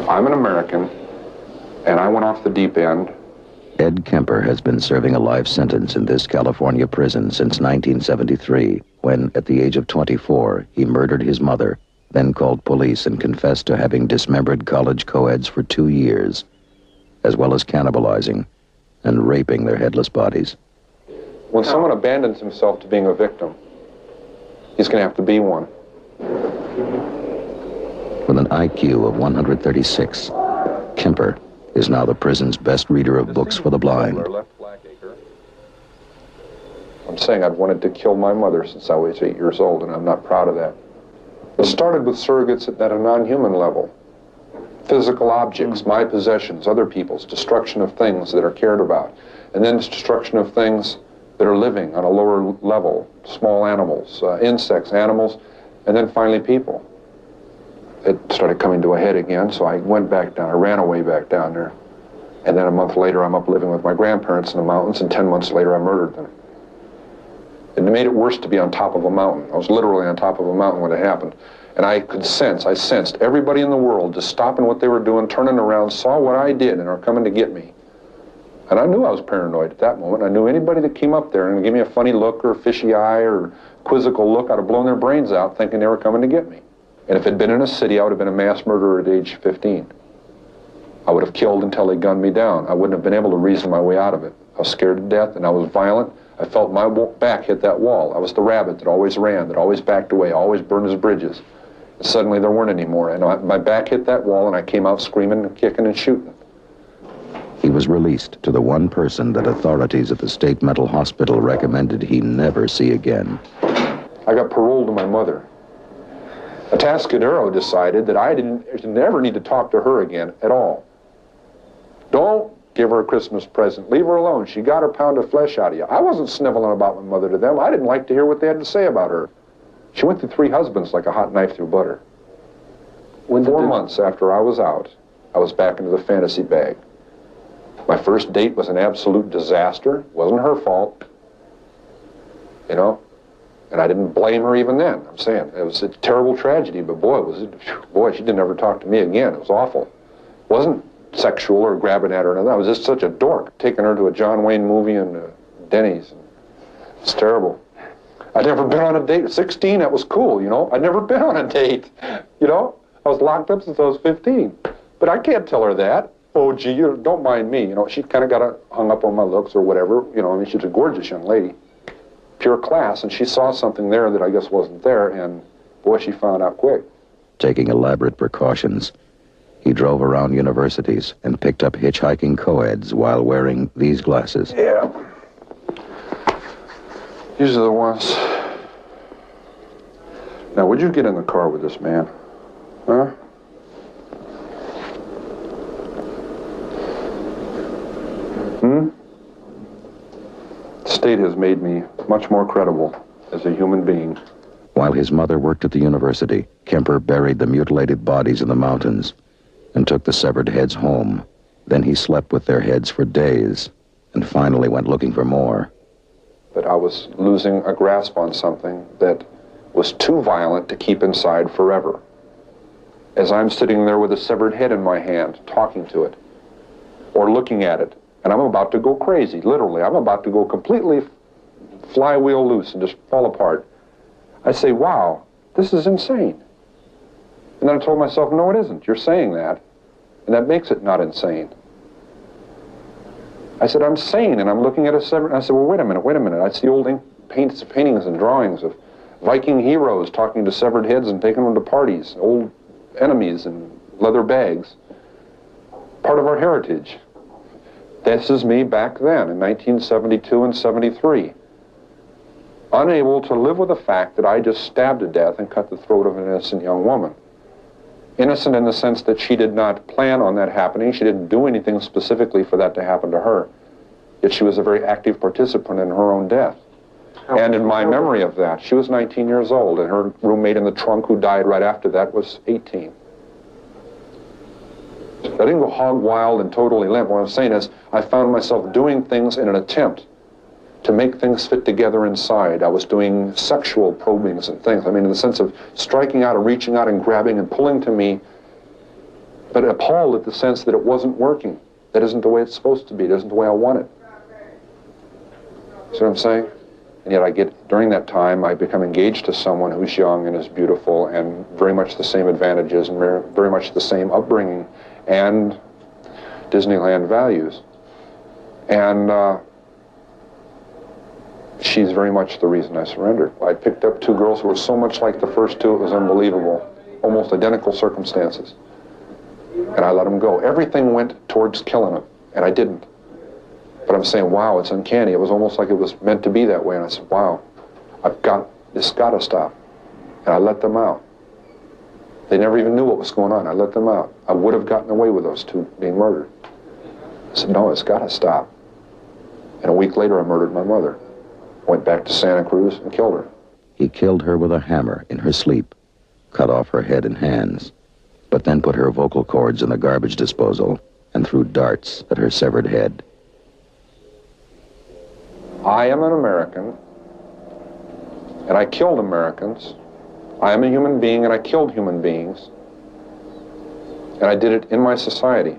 I'm an American, and I went off the deep end. Ed Kemper has been serving a life sentence in this California prison since 1973, when, at the age of 24, he murdered his mother, then called police and confessed to having dismembered college co-eds for 2 years, as well as cannibalizing and raping their headless bodies. When someone abandons himself to being a victim, he's going to have to be one. With an IQ of 136, Kemper is now the prison's best reader of books for the blind. I'm saying I'd wanted to kill my mother since I was 8 years old, and I'm not proud of that. It started with surrogates at a non-human level. Physical objects, my possessions, other people's, destruction of things that are cared about, and then destruction of things that are living on a lower level, small animals, insects, animals, and then finally people. It started coming to a head again, so I went back down. I ran away back down there. And then a month later, I'm up living with my grandparents in the mountains, and 10 months later, I murdered them. It made it worse to be on top of a mountain. I was literally on top of a mountain when it happened. And I sensed everybody in the world just stopping what they were doing, turning around, saw what I did, and are coming to get me. And I knew I was paranoid at that moment. I knew anybody that came up there and gave me a funny look or a fishy eye or quizzical look, I'd have blown their brains out thinking they were coming to get me. And if it had been in a city, I would have been a mass murderer at age 15. I would have killed until they gunned me down. I wouldn't have been able to reason my way out of it. I was scared to death, and I was violent. I felt my back hit that wall. I was the rabbit that always ran, that always backed away, always burned his bridges. And suddenly there weren't any more, and my back hit that wall, and I came out screaming and kicking and shooting. He was released to the one person that authorities at the state mental hospital recommended he never see again. I got paroled to my mother. Atascadero decided that I didn't never need to talk to her again at all. Don't give her a Christmas present. Leave her alone. She got her pound of flesh out of you. I wasn't sniveling about my mother to them. I didn't like to hear what they had to say about her. She went through 3 husbands like a hot knife through butter. 4 months after I was out, I was back into the fantasy bag. My first date was an absolute disaster. It wasn't her fault. You know? And I didn't blame her even then. I'm saying it was a terrible tragedy, but boy, she didn't ever talk to me again. It was awful. It wasn't sexual or grabbing at her or nothing. I was just such a dork, taking her to a John Wayne movie and Denny's. It's terrible. I'd never been on a date. At 16, that was cool, you know. I'd never been on a date, you know. I was locked up since I was 15. But I can't tell her that. Oh, gee, you don't mind me. You know, she kind of got hung up on my looks or whatever. You know, I mean, she's a gorgeous young lady. Pure class, and she saw something there that I guess wasn't there, and boy, she found out quick. Taking elaborate precautions, he drove around universities and picked up hitchhiking co-eds while wearing these glasses. Yeah. These are the ones. Now, would you get in the car with this man? Huh? The state has made me much more credible as a human being. While his mother worked at the university, Kemper buried the mutilated bodies in the mountains and took the severed heads home. Then he slept with their heads for days and finally went looking for more. But I was losing a grasp on something that was too violent to keep inside forever. As I'm sitting there with a severed head in my hand, talking to it, or looking at it, and I'm about to go crazy, literally. I'm about to go completely flywheel loose and just fall apart. I say, wow, this is insane. And then I told myself, no, it isn't. You're saying that, and that makes it not insane. I said, I'm sane, and I'm looking at a severed... I said, well, wait a minute. I see old paintings and drawings of Viking heroes talking to severed heads and taking them to parties, old enemies in leather bags. Part of our heritage. This is me back then, in 1972 and 73. Unable to live with the fact that I just stabbed to death and cut the throat of an innocent young woman. Innocent in the sense that she did not plan on that happening. She didn't do anything specifically for that to happen to her. Yet she was a very active participant in her own death. And in my memory of that, she was 19 years old, and her roommate in the trunk who died right after that was 18. I didn't go hog wild and totally limp. What I'm saying is I found myself doing things in an attempt to make things fit together inside. I was doing sexual probings and things. I mean, in the sense of striking out and reaching out and grabbing and pulling to me but appalled at the sense that it wasn't working. That isn't the way it's supposed to be. It isn't the way I want it. See what I'm saying? And yet during that time, I become engaged to someone who's young and is beautiful and very much the same advantages and very much the same upbringing and Disneyland values. And she's very much the reason I surrendered. I picked up two girls who were so much like the first two, it was unbelievable. Almost identical circumstances. And I let them go. Everything went towards killing them, and I didn't. But I'm saying, wow, it's uncanny. It was almost like it was meant to be that way. And I said, wow, this got to stop. And I let them out. They never even knew what was going on. I let them out. I would have gotten away with those two being murdered. I said, no, it's got to stop. And a week later, I murdered my mother. Went back to Santa Cruz and killed her. He killed her with a hammer in her sleep, cut off her head and hands, but then put her vocal cords in the garbage disposal and threw darts at her severed head. I am an American, and I killed Americans. I am a human being, and I killed human beings. And I did it in my society.